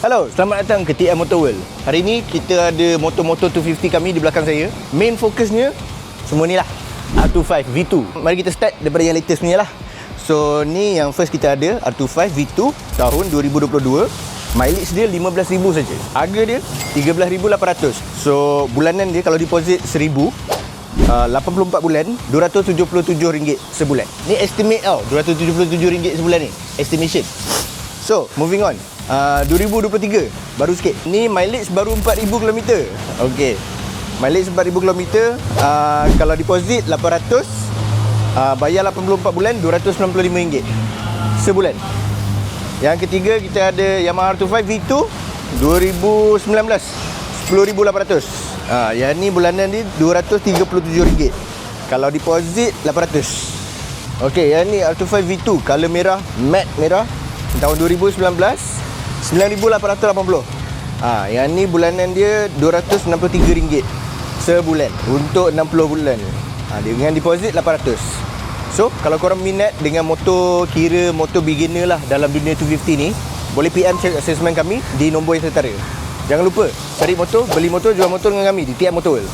Hello, selamat datang ke TM Motor World. Hari ni kita ada motor-motor 250 kami di belakang saya. Main fokusnya semua ni lah, R25 V2. Mari kita start daripada yang latest punya lah. So ni yang first kita ada, R25 V2 tahun 2022. Mileage dia 15,000 saja. Harga dia 13,800. So bulanan dia kalau deposit 1,000, 84 bulan, RM277 sebulan. Ni estimate tau, RM277 sebulan ni, estimation. So moving on, 2023 baru sikit. Ni mileage baru 4,000 km. Okey, mileage 4,000 km. Kalau deposit 800, bayar 84 bulan, RM295 sebulan. Yang ketiga kita ada Yamaha R25 V2 2019, 10,800. Yang ni bulanan ni RM237. Kalau deposit 800. Okey, yang ni R25 V2 color merah, matte merah, tahun 2019, 9,880. Yang ni bulanan dia RM263 sebulan untuk 60 bulan. Dengan deposit 800. So, kalau korang minat dengan motor, kira motor beginner lah dalam dunia 250 ni, boleh PM check assessment kami di nombor yang tertera. Jangan lupa cari motor, beli motor, jual motor dengan kami di TM Motor World.